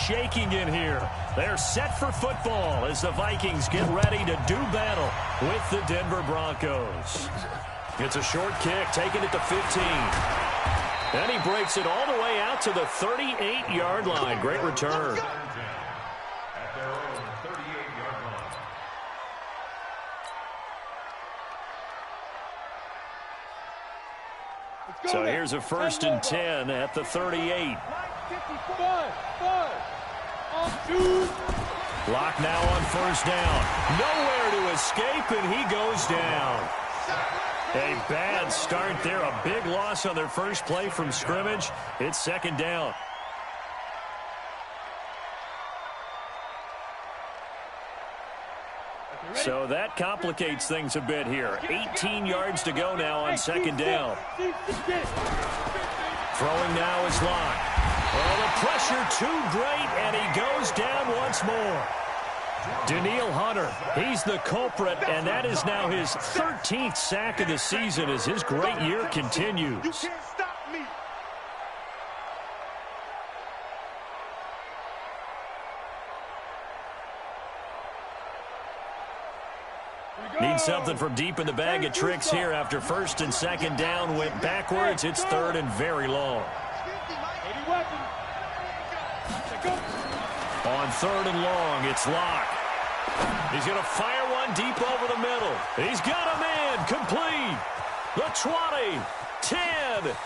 shaking in here. They're set for football as the Vikings get ready to do battle with the Denver Broncos. It's a short kick, taking it to 15. And he breaks it all the way out to the 38-yard line. Great return. So here's a 1st and 10 at the 38. Lock now on 1st down. Nowhere to escape, and he goes down. A bad start there. A big loss on their first play from scrimmage. It's 2nd down. So that complicates things a bit here. 18 yards to go now on 2nd down. Throwing now is Locke. Oh, the pressure too great, and he goes down once more. Danielle Hunter, he's the culprit, and that is now his 13th sack of the season as his great year continues. Need something from deep in the bag of tricks here after 1st and 2nd down went backwards. It's 3rd and very long. On 3rd and long, it's Locke. He's going to fire one deep over the middle. He's got a man complete. The 20, 10,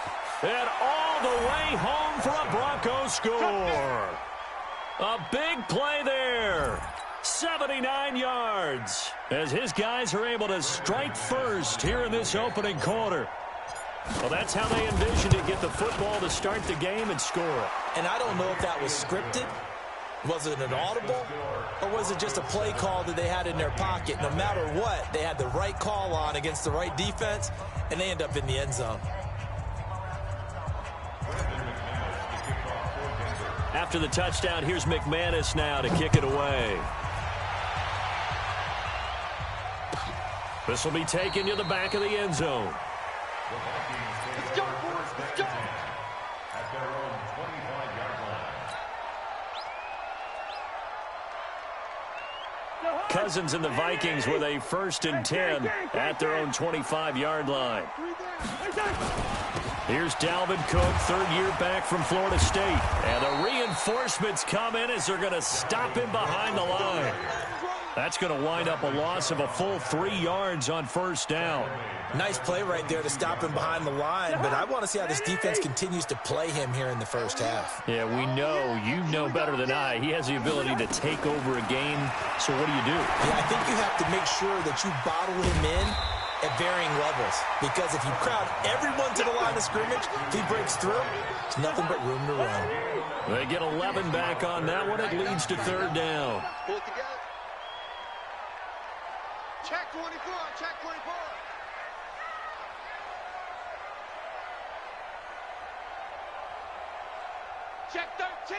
and all the way home for a Broncos score. A big play there. 79 yards as his guys are able to strike first here in this opening quarter. Well, that's how they envisioned it, get the football to start the game and score. And I don't know if that was scripted. Was it an audible? Or was it just a play call that they had in their pocket? No matter what, they had the right call on against the right defense, and they end up in the end zone. After the touchdown, here's McManus now to kick it away. This will be taken to the back of the end zone. Let's go, boys. Let's go. At their own 25-yard line. Cousins and the Vikings with a 1st and 10 at their own 25-yard line. Here's Dalvin Cook, 3rd year back from Florida State. And the reinforcements come in as they're going to stop him behind the line. That's going to wind up a loss of a full 3 yards on 1st down. Nice play right there to stop him behind the line, but I want to see how this defense continues to play him here in the 1st half. Yeah, we know, you know better than I, he has the ability to take over a game. So what do you do? Yeah, I think you have to make sure that you bottle him in at varying levels, because if you crowd everyone to the line of scrimmage, if he breaks through, there's nothing but room to run. They get 11 back on that one. It leads to 3rd down. Pull it together. Check 24, check 24. Check 13,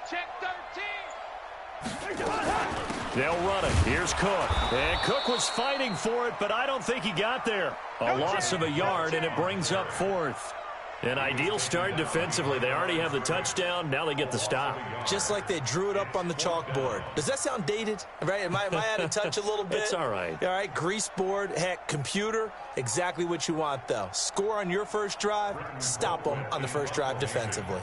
check 13. They'll run it. Here's Cook. And Cook was fighting for it, but I don't think he got there. A loss of a yard, and it brings up 4th. An ideal start defensively. They already have the touchdown. Now they get the stop. Just like they drew it up on the chalkboard. Does that sound dated? Right? Am I out of touch a little bit? It's all right. All right, grease board, heck, computer. Exactly what you want, though. Score on your first drive, stop them on the first drive defensively.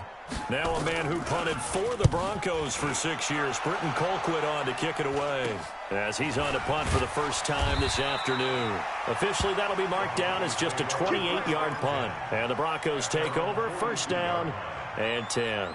Now a man who punted for the Broncos for 6 years, Britton Colquitt on to kick it away as he's on to punt for the first time this afternoon. Officially, that'll be marked down as just a 28-yard punt. And the Broncos take over, 1st down and 10.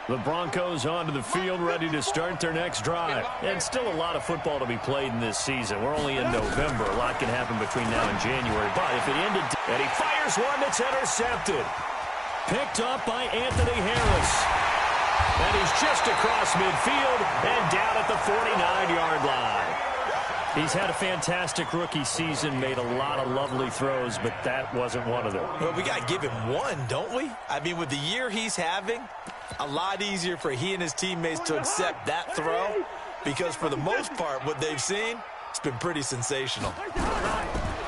The Broncos onto the field, ready to start their next drive. And still a lot of football to be played in this season. We're only in November. A lot can happen between now and January. But if it ended, and he fires one that's intercepted. Picked up by Anthony Harris. And he's just across midfield and down at the 49-yard line. He's had a fantastic rookie season, made a lot of lovely throws, but that wasn't one of them. Well, we got to give him one, don't we? I mean, with the year he's having, a lot easier for he and his teammates to accept that throw, because for the most part, what they've seen, it's been pretty sensational.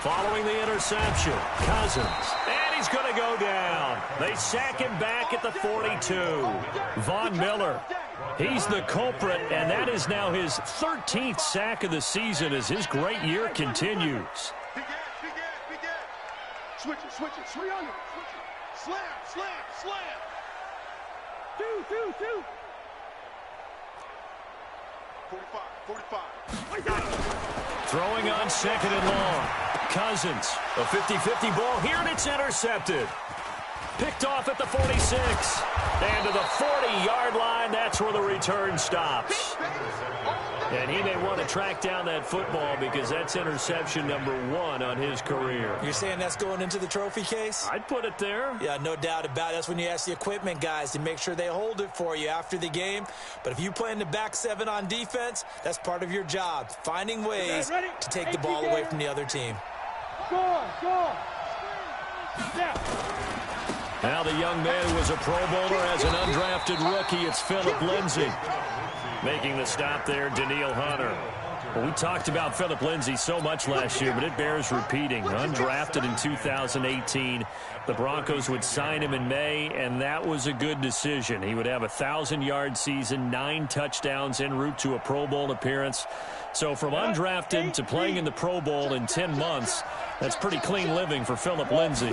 Following the interception, Cousins. And he's going to go down. They sack him back at the 42. Von Miller, he's the culprit, and that is now his 13th sack of the season as his great year continues. Big edge. Switch it. 300. Slam. 2. 45. Throwing on second and long. Cousins, a 50-50 ball here, and it's intercepted. Picked off at the 46. And to the 40-yard line, that's where the return stops. And he may want to track down that football because that's interception number 1 on his career. You're saying that's going into the trophy case? I'd put it there. Yeah, no doubt about it. That's when you ask the equipment guys to make sure they hold it for you after the game. But if you play in the back 7 on defense, that's part of your job, finding ways to take the ball away from the other team. Go. Now the young man who was a Pro Bowler as an undrafted rookie, it's Philip Lindsay. Making the stop there, Daniil Hunter. Well, we talked about Philip Lindsay so much last year, but it bears repeating. Undrafted in 2018. The Broncos would sign him in May, and that was a good decision. He would have a 1,000-yard season, 9 touchdowns en route to a Pro Bowl appearance. So from undrafted to playing in the Pro Bowl in 10 months, that's pretty clean living for Philip Lindsay.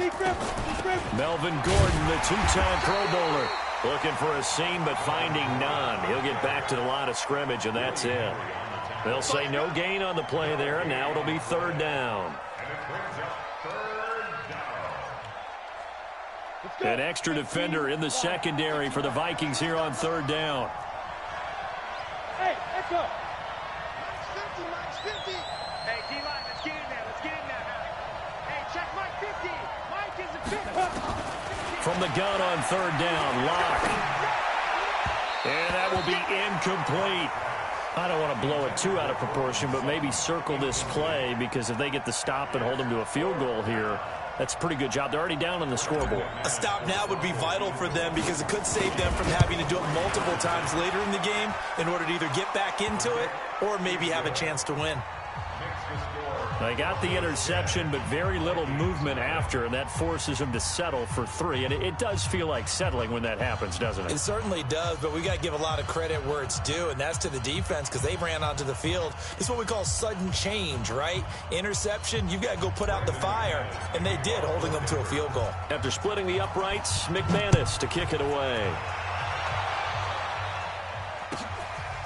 Melvin Gordon, the 2-time Pro Bowler, looking for a seam but finding none. He'll get back to the line of scrimmage, and that's it. They'll say no gain on the play there, and now it'll be 3rd down. An extra defender in the secondary for the Vikings here on 3rd down. Hey, let's go. Mike's 50. Hey, D-line, let's get in there. Hey, check Mike 50. Mike is a 50. From the gun on 3rd down, Locke. And that will be incomplete. I don't want to blow it too out of proportion, but maybe circle this play because if they get the stop and hold them to a field goal here, that's a pretty good job. They're already down on the scoreboard. A stop now would be vital for them because it could save them from having to do it multiple times later in the game in order to either get back into it or maybe have a chance to win. They got the interception, but very little movement after, and that forces them to settle for 3. And it does feel like settling when that happens, doesn't it? It certainly does, but we got to give a lot of credit where it's due, and that's to the defense because they ran onto the field. This is what we call sudden change, right? Interception, you've got to go put out the fire, and they did, holding them to a field goal. After splitting the uprights, McManus to kick it away.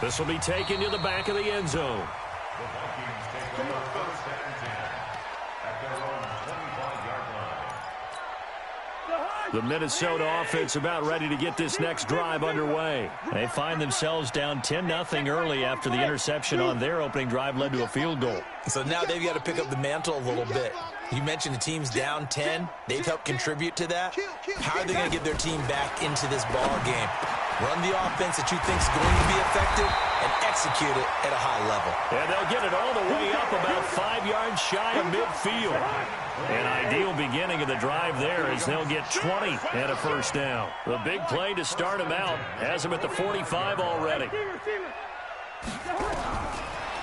This will be taken to the back of the end zone. The Minnesota offense about ready to get this next drive underway. They find themselves down 10-0 early after the interception on their opening drive led to a field goal. So now they've got to pick up the mantle a little bit. You mentioned the team's down 10. They've helped contribute to that. How are they going to get their team back into this ball game? Run the offense that you think is going to be effective and execute it at a high level. And they'll get it all the way up about 5 yards shy of midfield. An ideal beginning of the drive there as they'll get 20 and a 1st down. The big play to start him out has him at the 45 already.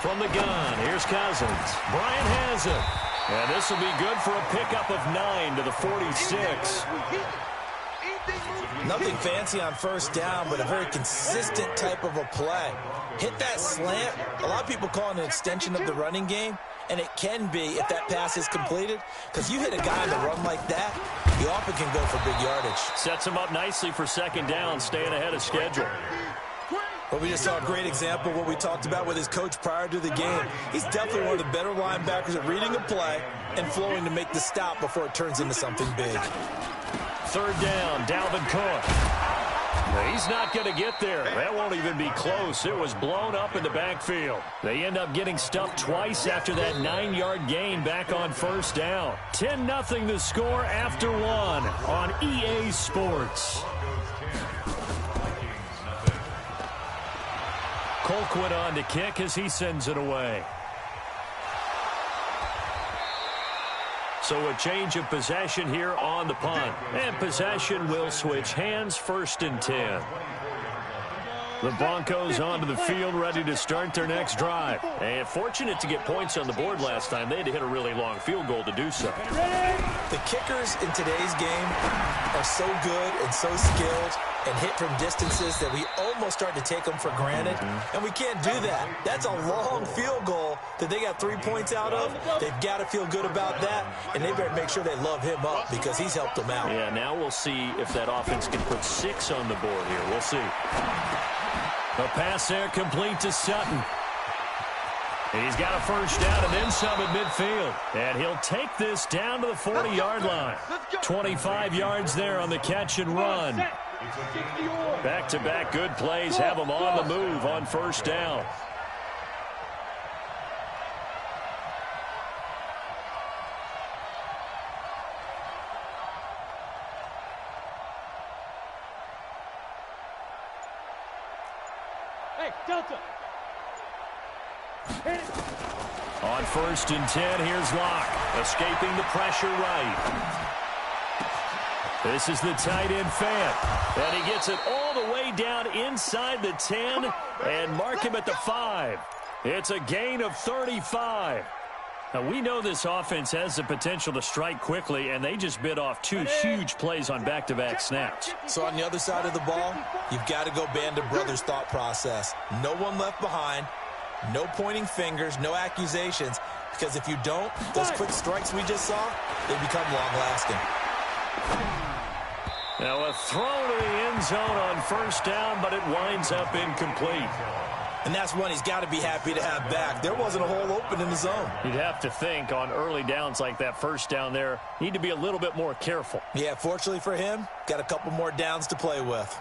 From the gun, here's Cousins. Bryant has it. And this will be good for a pickup of 9 to the 46. Nothing fancy on 1st down, but a very consistent type of a play. Hit that slant. A lot of people call it an extension of the running game, and it can be if that pass is completed, because you hit a guy on the run like that, you often can go for big yardage. Sets him up nicely for 2nd down, staying ahead of schedule. Well, we just saw a great example of what we talked about with his coach prior to the game. He's definitely one of the better linebackers at reading a play and flowing to make the stop before it turns into something big. 3rd down, Dalvin Cook. He's not going to get there. That won't even be close. It was blown up in the backfield. They end up getting stuffed twice after that 9-yard gain back on 1st down. 10-0 the score after 1 on EA Sports. Colquitt on to kick as he sends it away. So a change of possession here on the punt. And possession will switch hands, 1st and 10. The Broncos onto the field, ready to start their next drive. And fortunate to get points on the board last time. They had to hit a really long field goal to do so. The kickers in today's game are so good and so skilled and hit from distances that we almost start to take them for granted. And we can't do that. That's a long field goal that they got 3 points out of. They've got to feel good about that, and they better make sure they love him up because he's helped them out. Yeah, now we'll see if that offense can put 6 on the board here. We'll see. A pass there complete to Sutton. He's got a first down and then some at midfield. And he'll take this down to the 40-yard line. 25 yards there on the catch and run. Back-to-back good plays have them on the move on first down. Hey, Delta. On 1st and 10, here's Locke. Escaping the pressure right. This is the tight end Fant. And he gets it all the way down inside the 10 and mark him at the 5. It's a gain of 35. Now, we know this offense has the potential to strike quickly, and they just bit off 2 huge plays on back-to-back snaps. So on the other side of the ball, you've got to go Band of Brothers thought process. No one left behind, no pointing fingers, no accusations, because if you don't, those quick strikes we just saw, they become long-lasting. Now a throw to the end zone on first down, but it winds up incomplete. And that's one he's got to be happy to have back. There wasn't a hole open in the zone. You'd have to think on early downs like that first down there, need to be a little bit more careful. Yeah, fortunately for him, got a couple more downs to play with.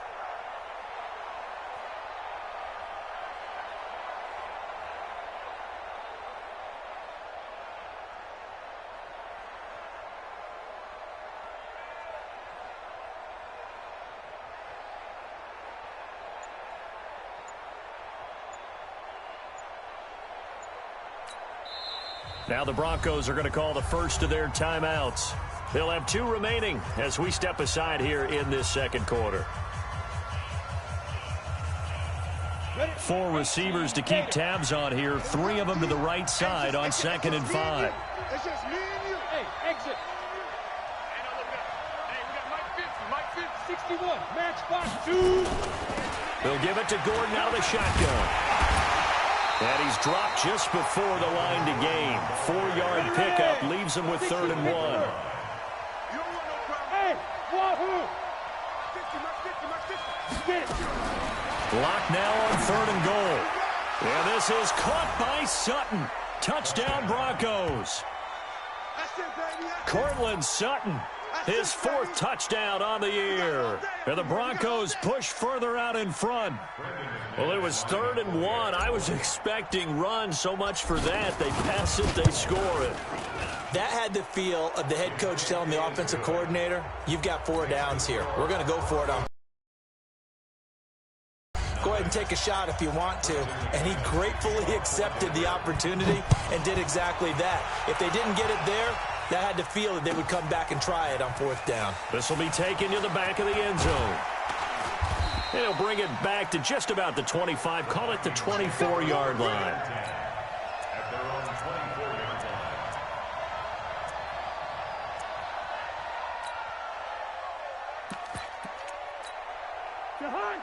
Now the Broncos are going to call the first of their timeouts. They'll have 2 remaining as we step aside here in this second quarter. 4 receivers to keep tabs on here. 3 of them to the right side on 2nd and 5. It's just me and you. Hey, exit. Hey, no, look up. Hey, we got Mike 50. Mike 50, 61. Match box 2. They'll give it to Gordon out of the shotgun. And he's dropped just before the line to gain. 4-yard pickup leaves him with 3rd and 1. Hey, wahoo! 50, Mike 50. Get it. Lock now on 3rd and goal. And this is caught by Sutton. Touchdown Broncos. Cortland Sutton, his 4th touchdown on the year. And the Broncos push further out in front. Well, it was 3rd and 1. I was expecting run, so much for that. They pass it, they score it. That had the feel of the head coach telling the offensive coordinator, you've got 4 downs here. We're going to go for it on. Go ahead and take a shot if you want to. And he gratefully accepted the opportunity and did exactly that. If they didn't get it there, that had to feel that they would come back and try it on 4th down. This will be taken to the back of the end zone. And he'll bring it back to just about the 25, call it the 24-yard line. At their own 24-yard line.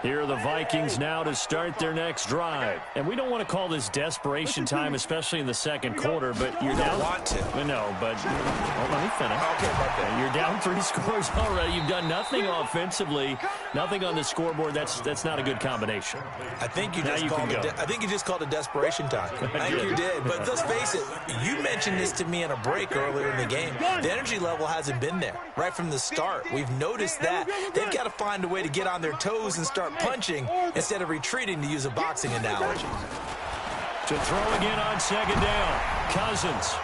Here are the Vikings now to start their next drive. And we don't want to call this desperation time, especially in the second quarter, but you're down. Want to. No, but let me finish. Okay. You're down 3 scores already. You've done nothing offensively, nothing on the scoreboard. That's not a good combination. I think you just called it desperation time. I think did. you did. But let's face it, you mentioned this to me in a break earlier in the game. The energy level hasn't been there right from the start. We've noticed that. They've got to find a way to get on their toes and start punching instead of retreating, to use a boxing analogy. To throw again on 2nd down. Cousins.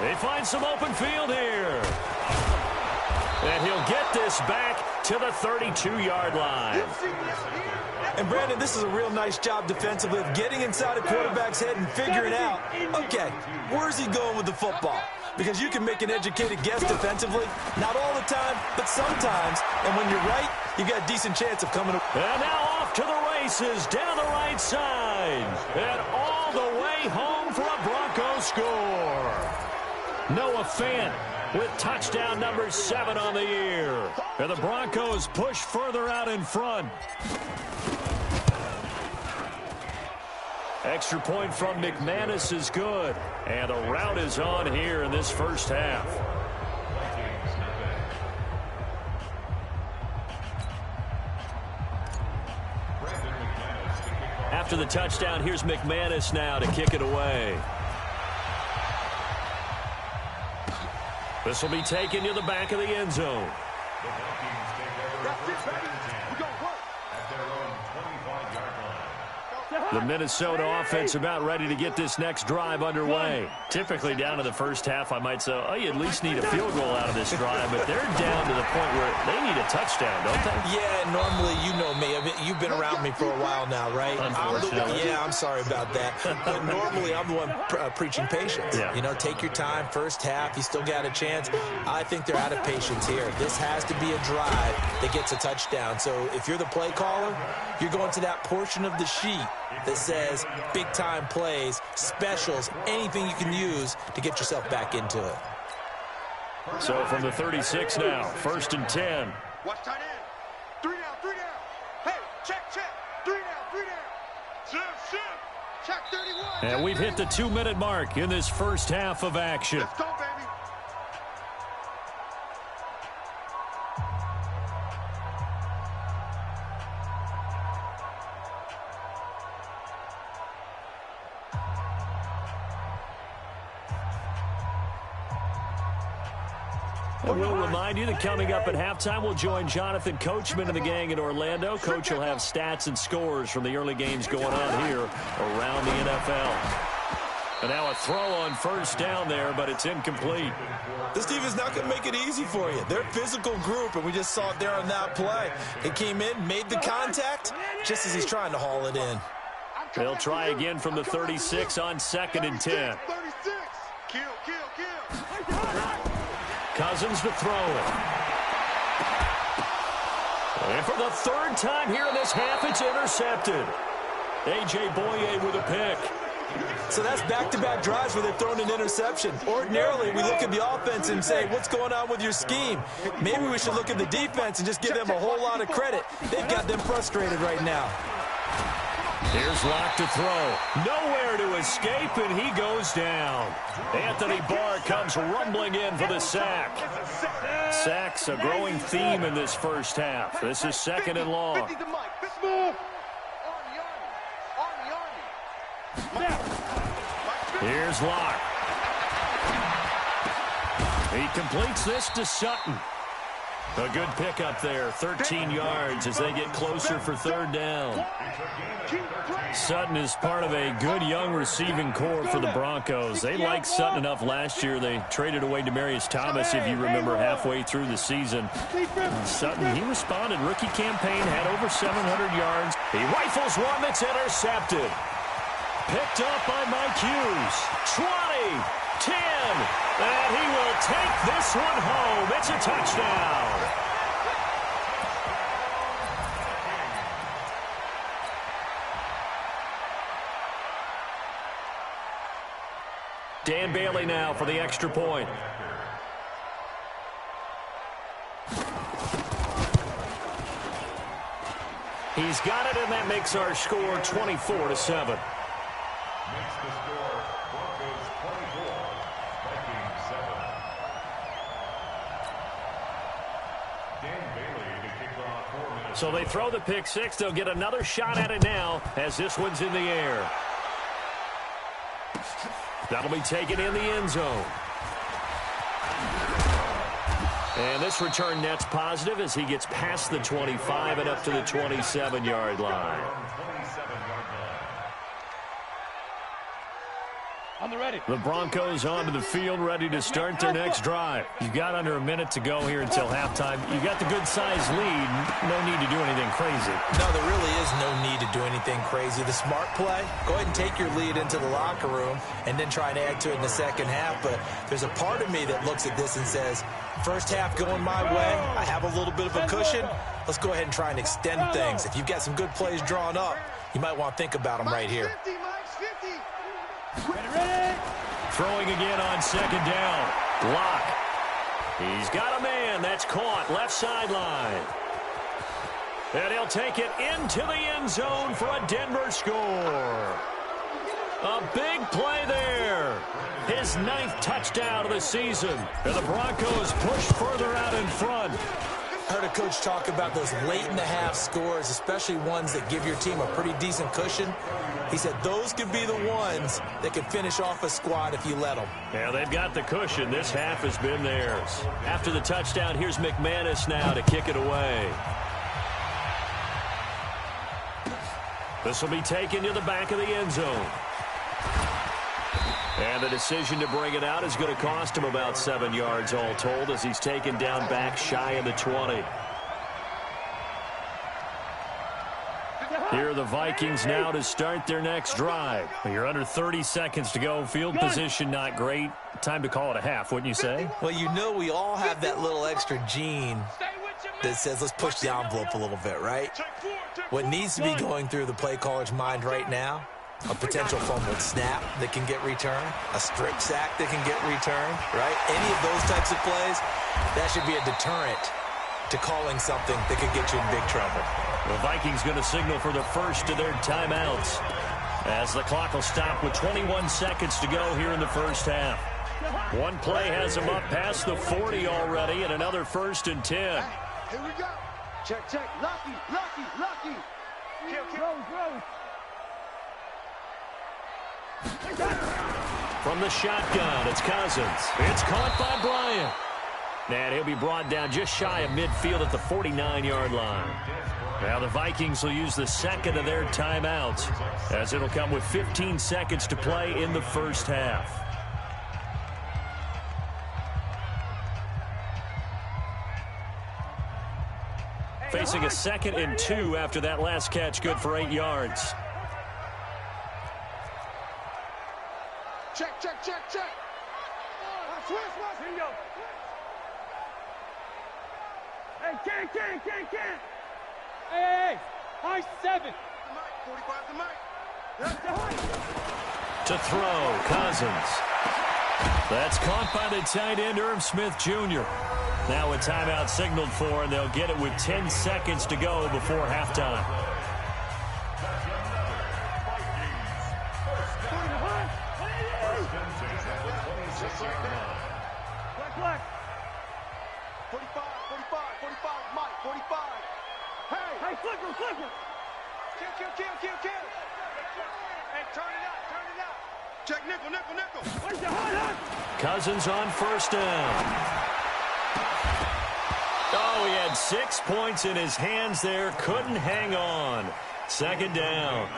They find some open field here. And he'll get this back to the 32-yard line. And, Brandon, this is a real nice job defensively of getting inside a quarterback's head and figuring out, okay, where's he going with the football? Because you can make an educated guess defensively, not all the time, but sometimes. And when you're right, you got a decent chance of coming. And now off to the races down the right side. And all the way home for a Broncos score. Noah Fant with touchdown number 7 on the year. And the Broncos push further out in front. Extra point from McManus is good. And the rout is on here in this first half. After the touchdown, here's McManus now to kick it away. This will be taken to the back of the end zone. The Minnesota offense about ready to get this next drive underway. Typically down to the first half, I might say, oh, you at least need a field goal out of this drive, but they're down to the point where they need a touchdown, don't they? Yeah, normally, you know me. I mean, you've been around me for a while now, right? Unfortunately. I'm sorry about that. But normally, I'm the one preaching patience. Yeah. You know, take your time, first half, you still got a chance. I think they're out of patience here. This has to be a drive that gets a touchdown. So if you're the play caller, you're going to that portion of the sheet that says big-time plays, specials, anything you can use to get yourself back into it. So from the 36 now, 1st and 10. Watch tight end. 3 down, 3 down. Hey, check. 3 down, 3 down. Shift. Check 31. And we've hit the 2-minute mark in this first half of action. Let's go, baby. And we'll remind you that coming up at halftime, we'll join Jonathan Coachman and the gang in Orlando. Coach will have stats and scores from the early games going on here around the NFL. And now a throw on first down there, but it's incomplete. This defense not going to make it easy for you. They're a physical group, and we just saw it there on that play. He came in, made the contact, just as he's trying to haul it in. They'll try again from the 36 on 2nd and 10. 36. Kill. Cousins to throw it. And for the 3rd time here in this half, it's intercepted. A.J. Boye with a pick. So that's back-to-back drives where they're throwing an interception. Ordinarily, we look at the offense and say, what's going on with your scheme? Maybe we should look at the defense and just give them a whole lot of credit. They've got them frustrated right now. Here's Locke to throw. Nowhere to escape, and he goes down. Anthony Barr comes rumbling in for the sack. Sacks a growing theme in this first half. This is 2nd and long. Here's Locke. He completes this to Sutton. A good pickup there, 13 yards as they get closer for 3rd down. Sutton is part of a good young receiving core for the Broncos. They liked Sutton enough last year. They traded away Demaryius Thomas, if you remember, halfway through the season. Sutton, he responded. Rookie campaign, had over 700 yards. He rifles one that's intercepted. Picked up by Mike Hughes. 20, 10, and he will take this one home. It's a touchdown. Dan Bailey now for the extra point. He's got it, and that makes our score 24-7. So they throw the pick six. They'll get another shot at it now as this one's in the air. That'll be taken in the end zone. And this return net's positive as he gets past the 25 and up to the 27-yard line. The Broncos onto the field, ready to start their next drive. You've got under a minute to go here until halftime. You've got the good-sized lead. No need to do anything crazy. No, there really is no need to do anything crazy. The smart play, go ahead and take your lead into the locker room and then try and add to it in the second half. But there's a part of me that looks at this and says, first half going my way, I have a little bit of a cushion. let's go ahead and try and extend things. If you've got some good plays drawn up, you might want to think about them right here. 50, Mike's 50. Ready. Throwing again on second down. Block. He's got a man. That's caught. Left sideline. And he'll take it into the end zone for a Denver score. A big play there. His 9th touchdown of the season. And the Broncos push further out in front. I heard a coach talk about those late-in-the-half scores, especially ones that give your team a pretty decent cushion. He said those could be the ones that can finish off a squad if you let them. Yeah, they've got the cushion. This half has been theirs. After the touchdown, here's McManus now to kick it away. This will be taken to the back of the end zone. And the decision to bring it out is going to cost him about 7 yards all told as he's taken down back shy of the 20. Here are the Vikings now to start their next drive. You're under 30 seconds to go. Field position not great. Time to call it a half, wouldn't you say? Well, you know we all have that little extra gene that says let's push the envelope a little bit, right? What needs to be going through the play caller's mind right now, a potential fumbled snap that can get returned, a strip sack that can get returned, right? Any of those types of plays, that should be a deterrent to calling something that could get you in big trouble. The Vikings going to signal for the first of their timeouts as the clock will stop with 21 seconds to go here in the first half. One play has them up past the 40 already, and another 1st and 10. Here we go. Check, check. Lucky, lucky, lucky. Kill, kill. From the shotgun, it's Cousins. It's caught by Bryant. And he'll be brought down just shy of midfield at the 49-yard line. Now the Vikings will use the second of their timeouts as it'll come with 15 seconds to play in the first half. Facing a 2nd and 2 after that last catch, good for 8 yards. Check, check, check, check. Switch. Here you go. Hey, can't. Hey, high 7. 45 to Mike. That's the high. To throw, Cousins. That's caught by the tight end, Irv Smith Jr. Now a timeout signaled for, and they'll get it with 10 seconds to go before halftime. Black. 45, Mike, 45. Hey, flipper. Kill. Hey, turn it out. Check, nickel. Cousins on 1st down. Oh, he had 6 points in his hands there. Couldn't hang on. 2nd down.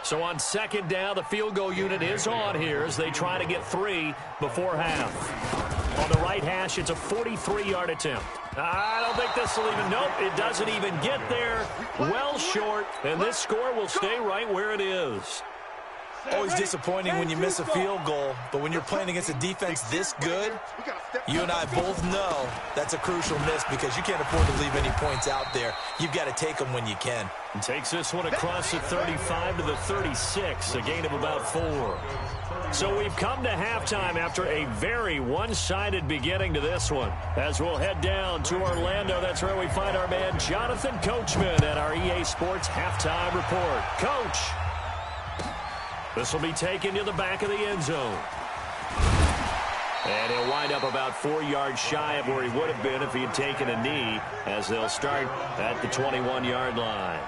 So on 2nd down, the field goal unit is on here as they try to get 3 before half. On the right hash, it's a 43-yard attempt. I don't think this will even, nope, it doesn't even get there. Well short, and this score will stay right where it is. Always disappointing when you miss a field goal, but when you're playing against a defense this good, you and I both know that's a crucial miss because you can't afford to leave any points out there. You've got to take them when you can. And takes this one across the 35 to the 36, a gain of about 4. So we've come to halftime after a very one-sided beginning to this one. As we'll head down to Orlando, that's where we find our man Jonathan Coachman at our EA Sports Halftime Report. Coach. This will be taken to the back of the end zone. And he'll wind up about 4 yards shy of where he would have been if he had taken a knee as they'll start at the 21-yard line.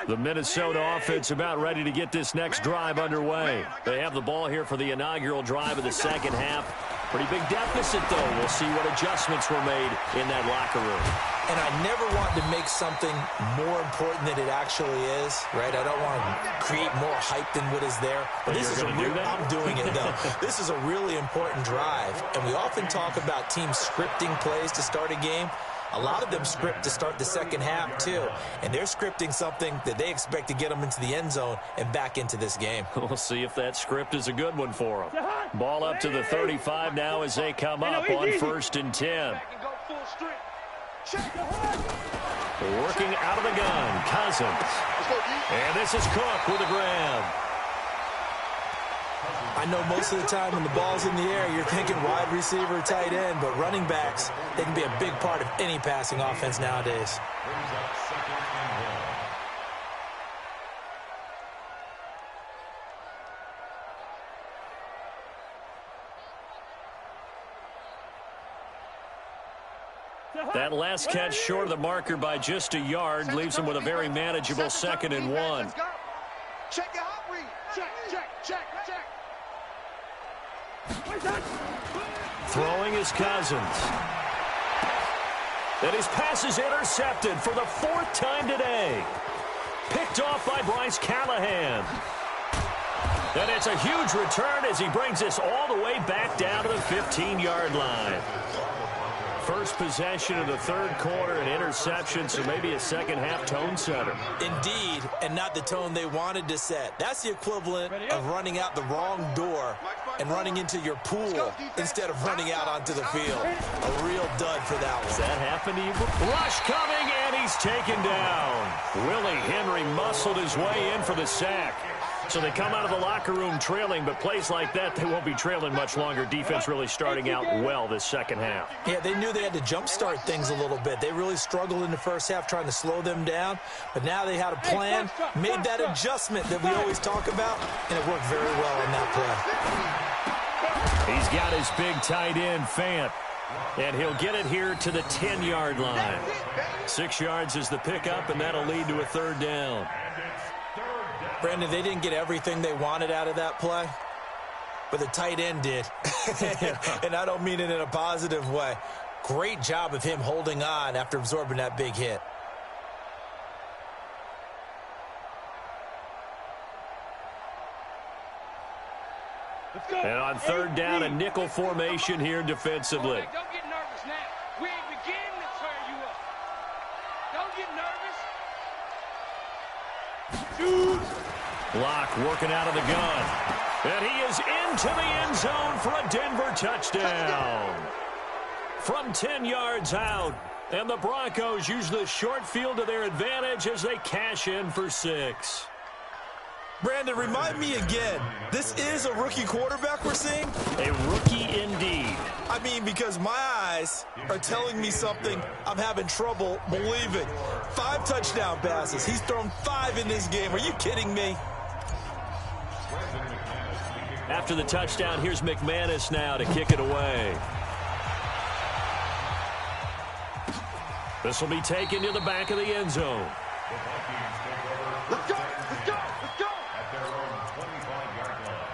The Minnesota offense about ready to get this next drive underway. They have the ball here for the inaugural drive of the second half. Pretty big deficit, though. We'll see what adjustments were made in that locker room. And I never want to make something more important than it actually is, right? I don't want to create more hype than what is there. But this is I'm doing it, though. This is a really important drive. And we often talk about teams scripting plays to start a game. A lot of them script to start the second half, too. And they're scripting something that they expect to get them into the end zone and back into this game. We'll see if that script is a good one for them. Ball up to the 35 now as they come up on 1st and 10. Working out of the gun, Cousins. And this is Cook with a grab. I know most of the time when the ball's in the air, you're thinking wide receiver, tight end, but running backs, they can be a big part of any passing offense nowadays. That last catch short of the marker by just a yard leaves him with a very manageable 2nd and 1. Check your hot read. Check. Throwing is Cousins. And his pass is intercepted for the 4th time today. Picked off by Bryce Callahan. And it's a huge return as he brings this all the way back down to the 15-yard line. First possession of the 3rd quarter, an interception, so maybe a second-half tone setter. Indeed, and not the tone they wanted to set. That's the equivalent of running out the wrong door and running into your pool instead of running out onto the field. A real dud for that one. Does that happen to you? Rush coming, and he's taken down. Willie Henry muscled his way in for the sack. So they come out of the locker room trailing, but plays like that, they won't be trailing much longer. Defense really starting out well this second half. Yeah, they knew they had to jumpstart things a little bit. They really struggled in the first half trying to slow them down, but now they had a plan, made that adjustment that we always talk about, and it worked very well on that play. He's got his big tight end, Fant, and he'll get it here to the 10-yard line. 6 yards is the pickup, and that'll lead to a 3rd down. Brandon, they didn't get everything they wanted out of that play, but the tight end did. And I don't mean it in a positive way. Great job of him holding on after absorbing that big hit. And on 3rd down, a nickel formation here defensively. Okay, don't get nervous now. We ain't beginning to turn you up. Don't get nervous. Shoot. Block working out of the gun. And he is into the end zone for a Denver touchdown. From 10 yards out. And the Broncos use the short field to their advantage as they cash in for 6. Brandon, remind me again, this is a rookie quarterback we're seeing? A rookie indeed. I mean, because my eyes are telling me something I'm having trouble believing. 5 touchdown passes. He's thrown 5 in this game. Are you kidding me? After the touchdown, here's McManus now to kick it away. This will be taken to the back of the end zone. Let's go. Let's go. Let's go. At their own 25-yard line.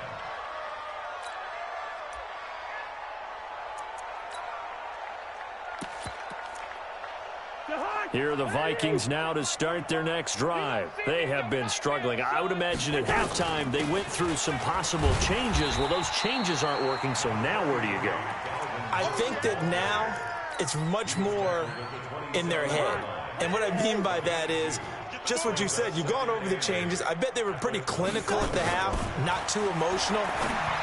Here are the Vikings now to start their next drive. They have been struggling. I would imagine at halftime they went through some possible changes. Well, those changes aren't working, so now where do you go? I think that now it's much more in their head. And what I mean by that is just what you said. You've gone over the changes. I bet they were pretty clinical at the half, not too emotional.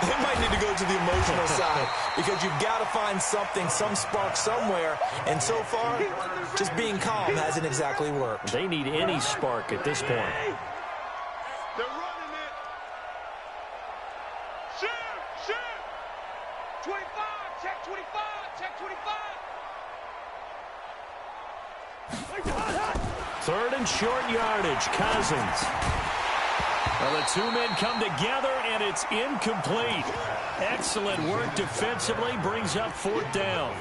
They might need to go to the emotional side because you've got to find something, some spark somewhere. And so far, just being calm hasn't exactly worked. They need any spark at this point. They're running it. Shoot. 25. Check 25. Check 25. 3rd and short yardage. Cousins. Well, the 2 men come together, and it's incomplete. Excellent work defensively. Brings up 4th down.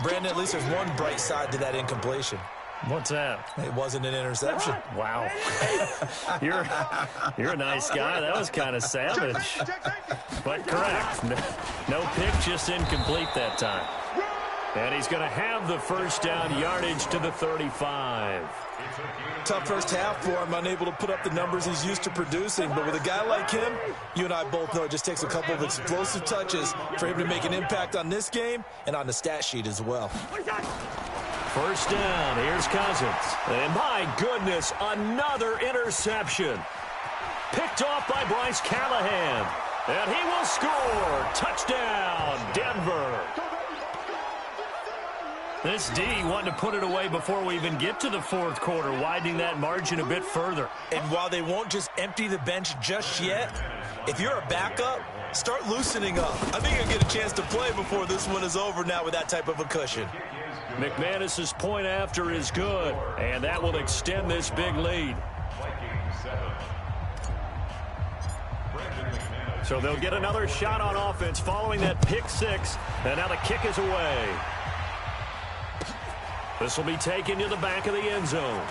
Brandon, at least there's one bright side to that incompletion. What's that? It wasn't an interception. Wow. You're a nice guy. That was kind of savage. But correct. No pick, just incomplete that time. And he's going to have the 1st down yardage to the 35. Tough first half for him, unable to put up the numbers he's used to producing. But with a guy like him, you and I both know it just takes a couple of explosive touches for him to make an impact on this game and on the stat sheet as well. First down. Here's Cousins. And my goodness, another interception. Picked off by Bryce Callahan. And he will score. Touchdown, Denver. This D wanted to put it away before we even get to the fourth quarter, widening that margin a bit further. And while they won't just empty the bench just yet, if you're a backup, start loosening up. I think you'll get a chance to play before this one is over now with that type of a cushion. McManus's point after is good, and that will extend this big lead. So they'll get another shot on offense following that pick six, and now the kick is away. This will be taken to the back of the end zone.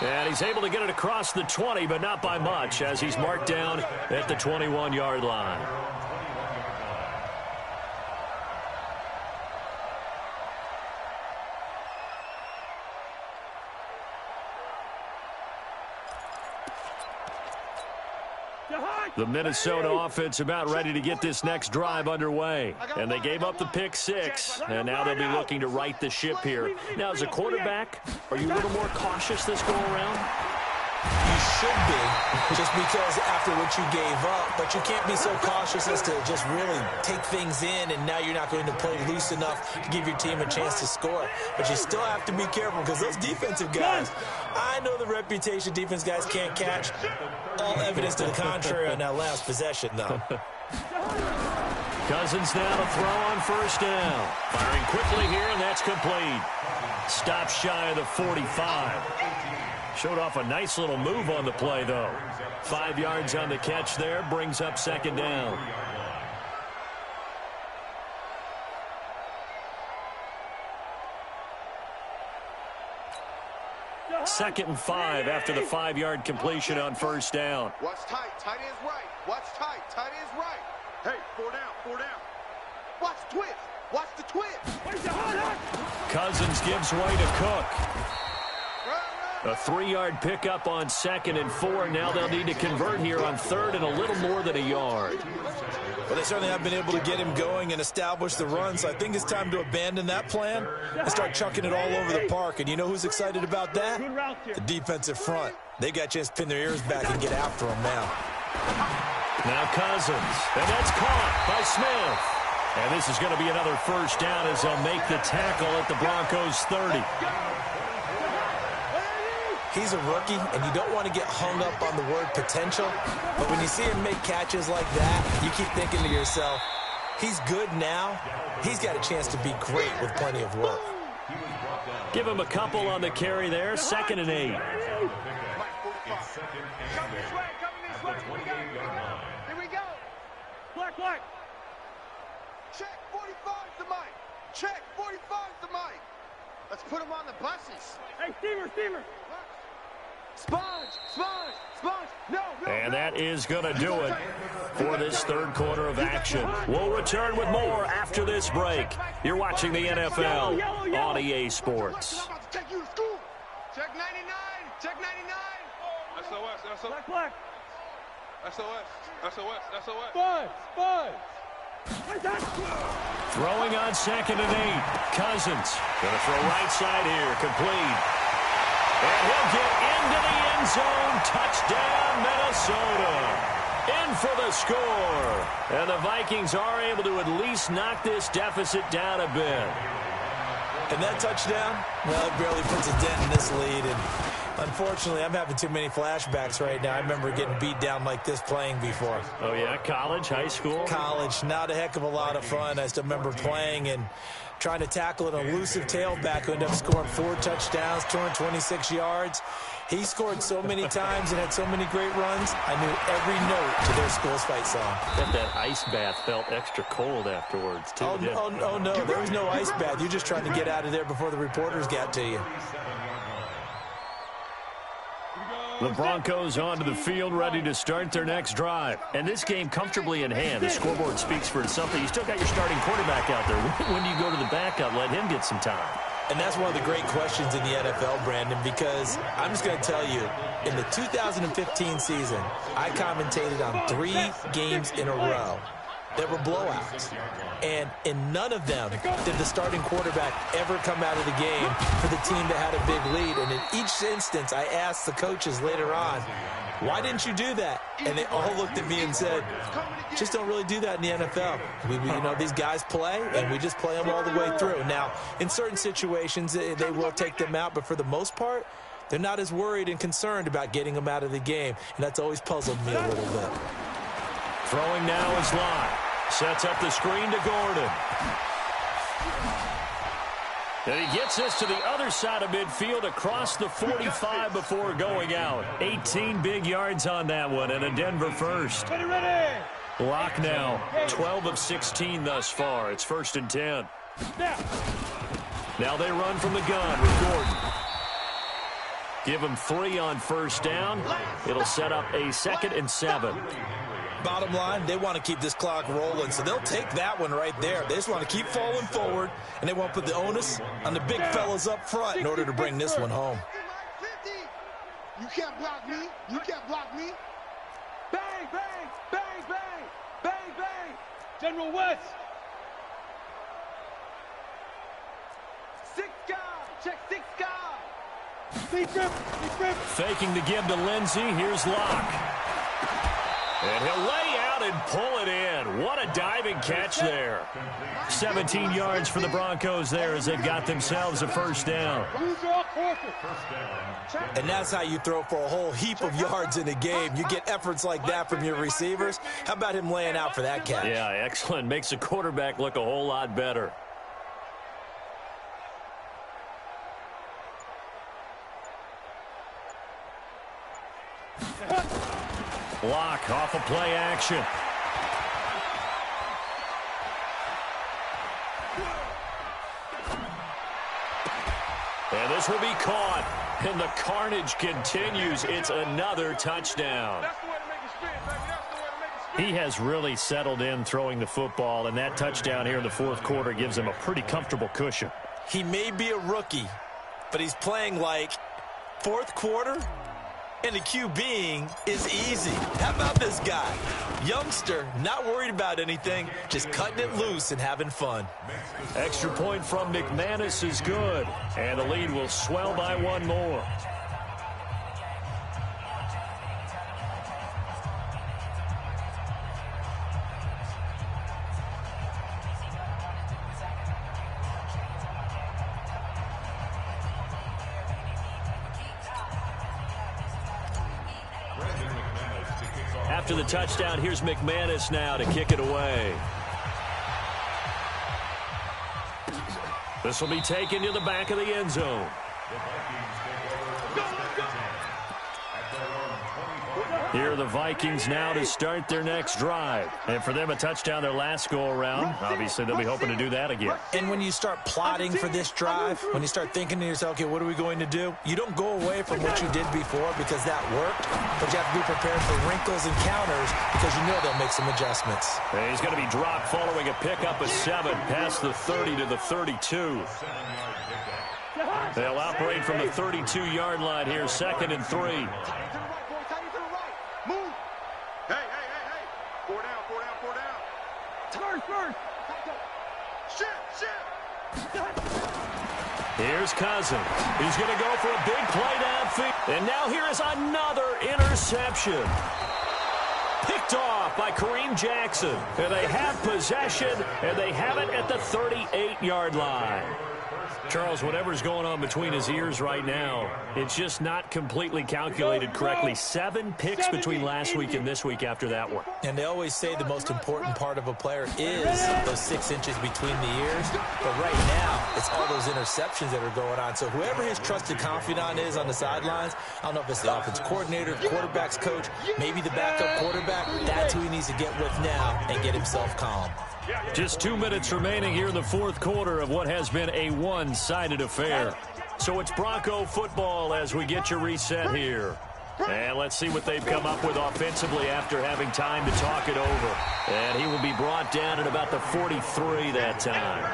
And he's able to get it across the 20, but not by much, as he's marked down at the 21-yard line. The Minnesota offense about ready to get this next drive underway. And they gave up the pick six, and now they'll be looking to right the ship here. Now, as a quarterback, are you a little more cautious this go around? You should be, just because after what you gave up. But you can't be so cautious as to just really take things in, and now you're not going to play loose enough to give your team a chance to score. But you still have to be careful, because those defensive guys, I know the reputation defense guys can't catch. All evidence to the contrary on that last possession, though. Cousins now to throw on first down. Firing quickly here, and that's complete. Stop shy of the 45. Showed off a nice little move on the play, though. 5 yards on the catch there, brings up second down. Second and 5 after the 5-yard completion on first down. Watch tight. Tight end's right. Watch tight. Tight end's right. Hey, 4 down. 4 down. Watch twist. Watch the twist. Cousins gives way to Cook. A 3-yard pickup on second and 4. Now they'll need to convert here on third and a little more than a yard. Well, they certainly have been able to get him going and establish the run, so I think it's time to abandon that plan and start chucking it all over the park. And you know who's excited about that? The defensive front. They got a chance to pin their ears back and get after him now. Now Cousins, and that's caught by Smith. And this is going to be another first down as they'll make the tackle at the Broncos 30. He's a rookie, and you don't want to get hung up on the word potential. But when you see him make catches like that, you keep thinking to yourself, he's good now. He's got a chance to be great with plenty of work. Give him a couple on the carry there. 2nd and 8. Come this way. Here we go. Black. Check 45's the mic. Check 45's the mic. Let's put him on the buses. Hey, Steamer. Sponge. No. And that is going to do it for this third quarter of action. We'll return with more after this break. You're watching the NFL on EA Sports. I'm about to take you to school. Check 99. SOS. Black. SOS. Five. Throwing on 2nd and 8. Cousins going to throw right side here. Complete. And he'll get into the end zone. Touchdown, Minnesota. In for the score. And the Vikings are able to at least knock this deficit down a bit. And that touchdown, well, it barely puts a dent in this lead. And unfortunately, I'm having too many flashbacks right now. I remember getting beat down like this playing before. Oh, yeah? College, high school? College. Not a heck of a lot of fun. I still remember playing and trying to tackle an elusive tailback who ended up scoring 4 touchdowns, 226 yards. He scored so many times and had so many great runs, I knew every note to their school's fight song. Bet that ice bath felt extra cold afterwards, too. Oh, no. There was no ice bath. You're just trying to get out of there before the reporters got to you. The Broncos onto the field, ready to start their next drive. And this game comfortably in hand. The scoreboard speaks for itself. You still got your starting quarterback out there. When do you go to the backup? Let him get some time. And that's one of the great questions in the NFL, Brandon, because I'm just going to tell you, in the 2015 season, I commentated on 3 games in a row. that were blowouts. And in none of them did the starting quarterback ever come out of the game for the team that had a big lead. And in each instance, I asked the coaches later on, why didn't you do that? And they all looked at me and said, just don't really do that in the NFL. You know, these guys play, and we just play them all the way through. Now, in certain situations, they will take them out, but for the most part, they're not as worried and concerned about getting them out of the game, and that's always puzzled me a little bit. Throwing now is Lott. Sets up the screen to Gordon. And he gets this to the other side of midfield across the 45 before going out. 18 big yards on that one and a Denver first. Lock now, 12 of 16 thus far. It's 1st and 10. Now they run from the gun with Gordon. Give him 3 on 1st down. It'll set up a 2nd and 7. Bottom line, they want to keep this clock rolling, so they'll take that one right there. They just want to keep falling forward, and they want to put the onus on the big fellas up front in order to bring this one home. You can't block me. You can't block me. Bang, bang, bang, bang, bang, bang. General West. 6 guard. Check 6 guard. Faking the give to Lindsey. Here's Locke. And he'll lay out and pull it in. What a diving catch there. 17 yards for the Broncos there as they've got themselves a 1st down. And that's how you throw for a whole heap of yards in a game. You get efforts like that from your receivers. How about him laying out for that catch? Yeah, excellent. Makes the quarterback look a whole lot better. Block off of play action. And this will be caught. And the carnage continues. It's another touchdown. He has really settled in throwing the football, and that touchdown here in the 4th quarter gives him a pretty comfortable cushion. He may be a rookie, but he's playing like 4th quarter. And the QBing is easy. How about this guy? Youngster, not worried about anything, just cutting it loose and having fun. Extra point from McManus is good. And the lead will swell by 1 more. After the touchdown, here's McManus now to kick it away. This will be taken to the back of the end zone. Here are the Vikings now to start their next drive. And for them, a touchdown their last go-around. Obviously, they'll be hoping to do that again. And when you start plotting for this drive, when you start thinking to yourself, okay, what are we going to do? You don't go away from what you did before because that worked, but you have to be prepared for wrinkles and counters because you know they'll make some adjustments. And he's going to be dropped following a pickup of 7 past the 30 to the 32. They'll operate from the 32-yard line here, 2nd and 3. Here's Cousins. He's going to go for a big play downfield. And now here is another interception. Picked off by Kareem Jackson. And they have possession, and they have it at the 38-yard line. Charles, whatever's going on between his ears right now, it's just not completely calculated correctly. 7 picks between last week and this week after that one. And they always say the most important part of a player is those 6 inches between the ears. But right now, it's all those interceptions that are going on. So whoever his trusted confidant is on the sidelines, I don't know if it's the offense coordinator, quarterback's coach, maybe the backup quarterback, that's who he needs to get with now and get himself calm. Just 2 minutes remaining here in the 4th quarter of what has been a one-sided affair. So it's Bronco football as we get your reset here. And let's see what they've come up with offensively after having time to talk it over. And he will be brought down at about the 43 that time.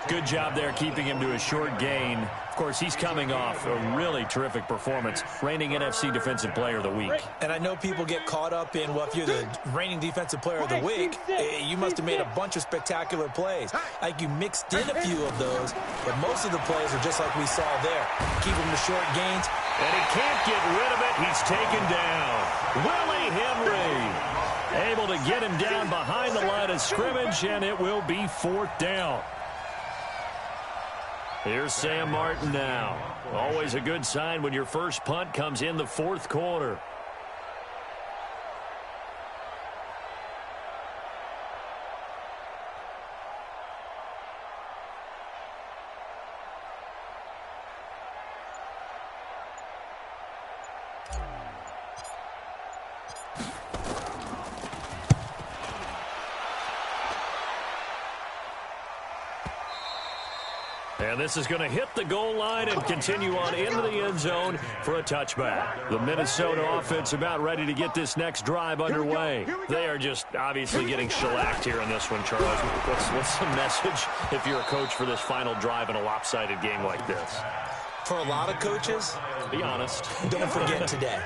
Good job there keeping him to a short gain. Of course, he's coming off a really terrific performance, reigning NFC Defensive Player of the Week. And I know people get caught up in, well, if you're the reigning Defensive Player of the Week, you must have made a bunch of spectacular plays. Like you mixed in a few of those, but most of the plays are just like we saw there. Keep him to short gains. And he can't get rid of it. He's taken down. Willie Henry able to get him down behind the line of scrimmage, and it will be 4th down. Here's Sam Martin now. Always a good sign when your first punt comes in the 4th quarter. And this is going to hit the goal line and continue on into the end zone for a touchback. The Minnesota offense about ready to get this next drive underway. They are just obviously getting shellacked here in this one, Charles. What's the message if you're a coach for this final drive in a lopsided game like this? For a lot of coaches, be honest. Don't forget today.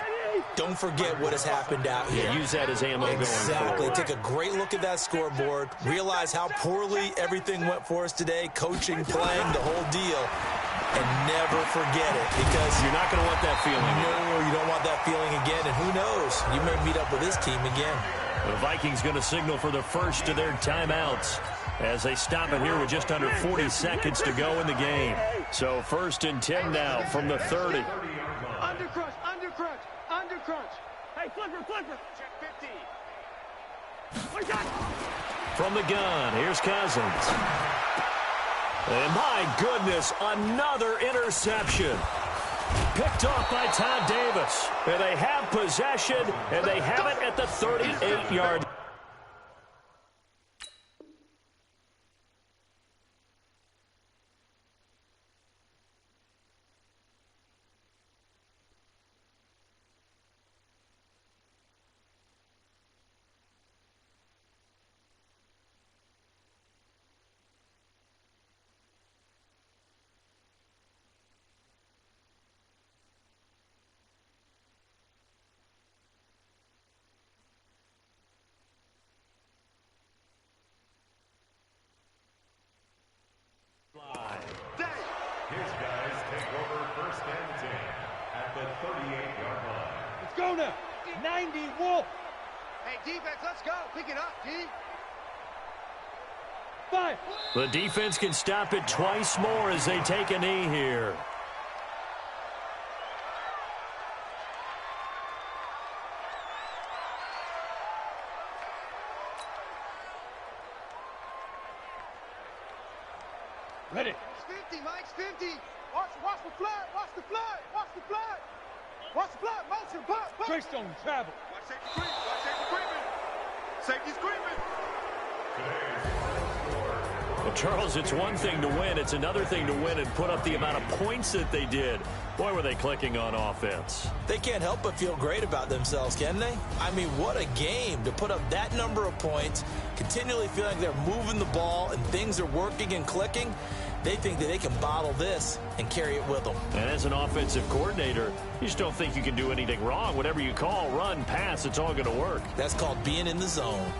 Don't forget what has happened out here. Yeah, use that as ammo going forward. Exactly. Take a great look at that scoreboard. Realize how poorly everything went for us today. Coaching, playing, the whole deal. And never forget it. Because you're not going to want that feeling. No, you don't want that feeling again. And who knows? You may meet up with this team again. The Vikings going to signal for the first of their timeouts as they stop it here with just under 40 seconds to go in the game. So 1st and 10 now from the 30. Undercrunch, undercrunch, undercrunch. Hey, flipper, flipper. Check 50. What you got? From the gun, here's Cousins. And my goodness, another interception. Picked off by Todd Davis. And they have possession, and they have it at the 38-yard line. Here's guys take over 1st and 10 at the 38-yard line. Let's go now. 90 Wolf. Hey, defense, let's go. Pick it up, D. 5. The defense can stop it twice more as they take a knee here. Ready. It's 50, Mike's 50. Watch the flood, watch the flood, watch the flood. Watch the flood, motion, pop. Greystone, travel. Watch safety creeping, watch safety creeping. Safety's creeping. Well, Charles, it's one thing to win. It's another thing to win and put up the amount of points that they did. Boy, were they clicking on offense. They can't help but feel great about themselves, can they? I mean, what a game to put up that number of points, continually feeling like they're moving the ball and things are working and clicking. They think that they can bottle this and carry it with them. And as an offensive coordinator, you just don't think you can do anything wrong. Whatever you call, run, pass, it's all going to work. That's called being in the zone.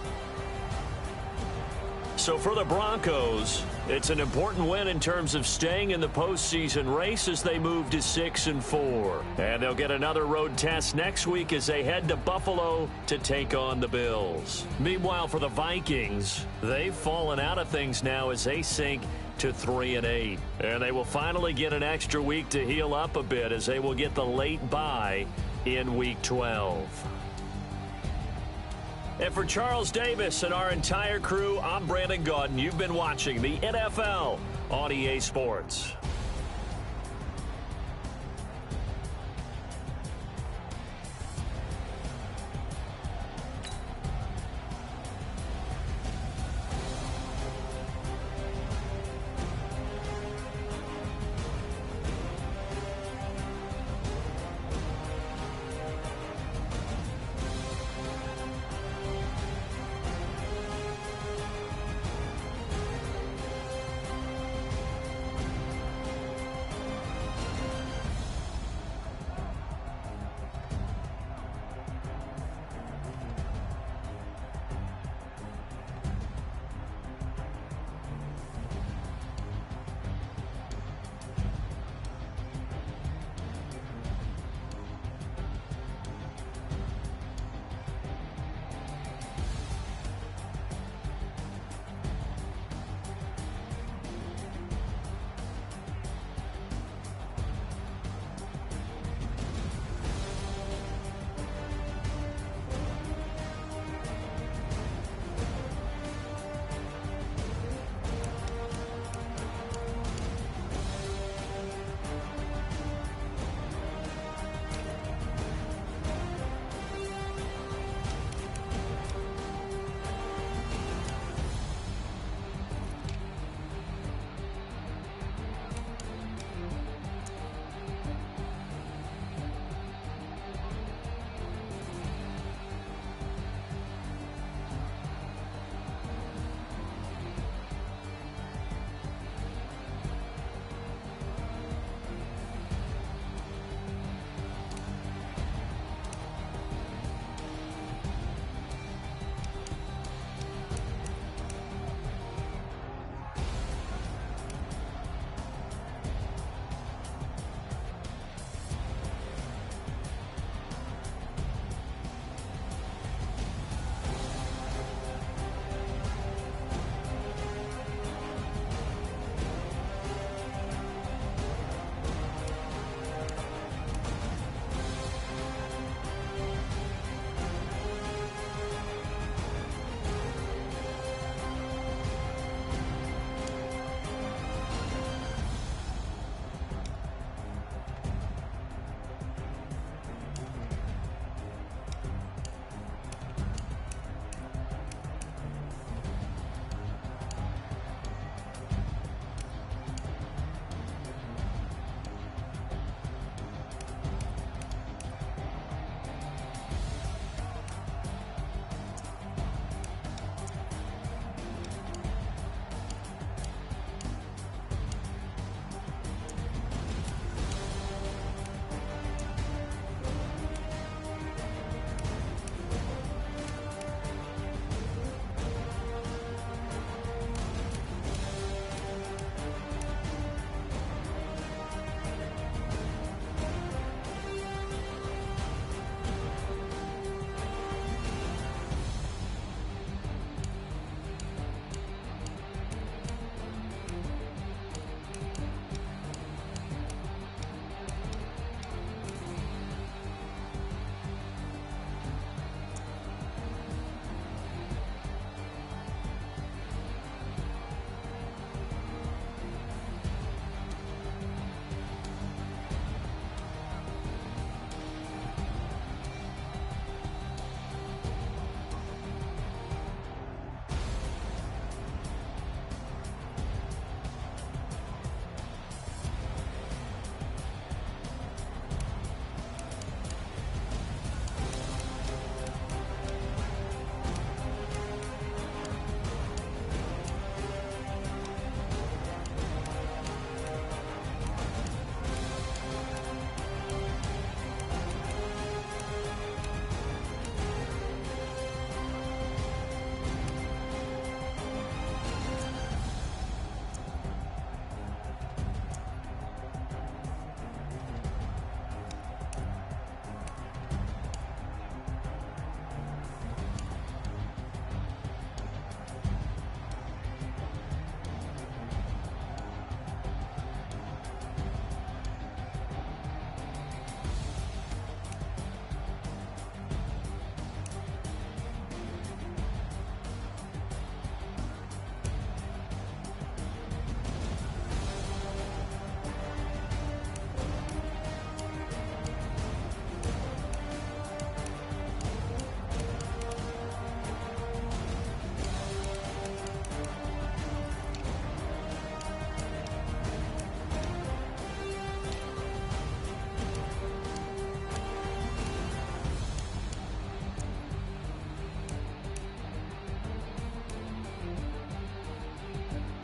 So for the Broncos, it's an important win in terms of staying in the postseason race as they move to 6-4. And they'll get another road test next week as they head to Buffalo to take on the Bills. Meanwhile, for the Vikings, they've fallen out of things now as they sink to 3-8. And they will finally get an extra week to heal up a bit as they will get the late bye in Week 12. And for Charles Davis and our entire crew, I'm Brandon Gaudin. You've been watching the NFL on EA Sports.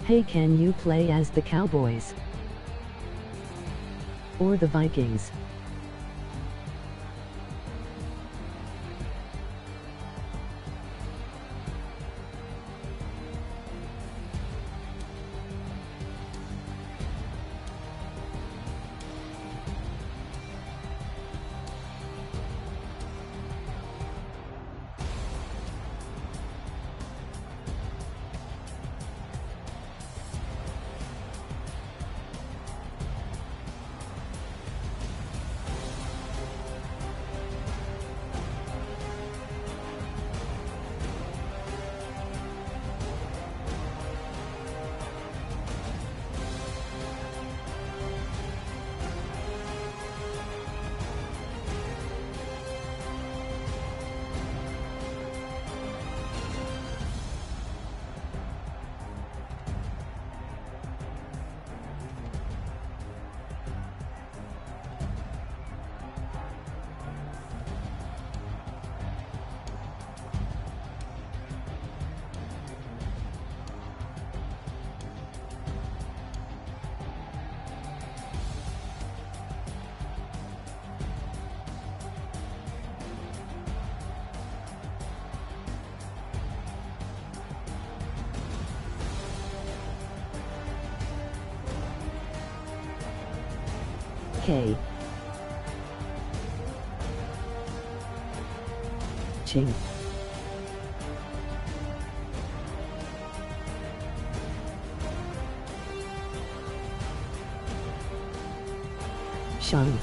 Hey, can you play as the Cowboys? Or the Vikings? K. Ching. Shang.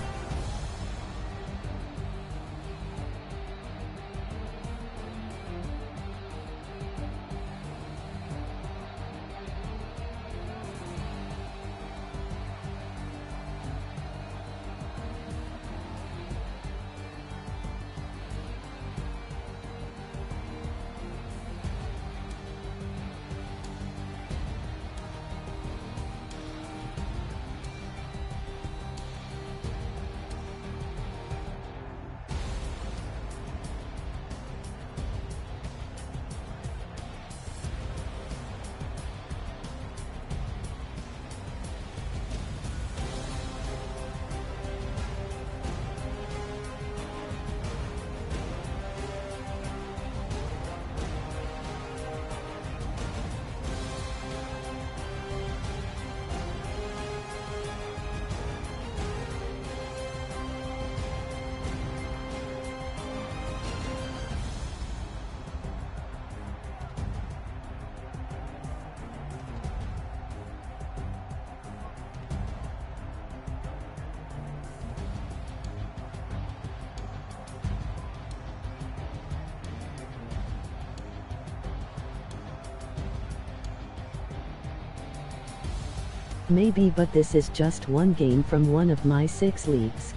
Maybe, but this is just one game from one of my 6 leagues.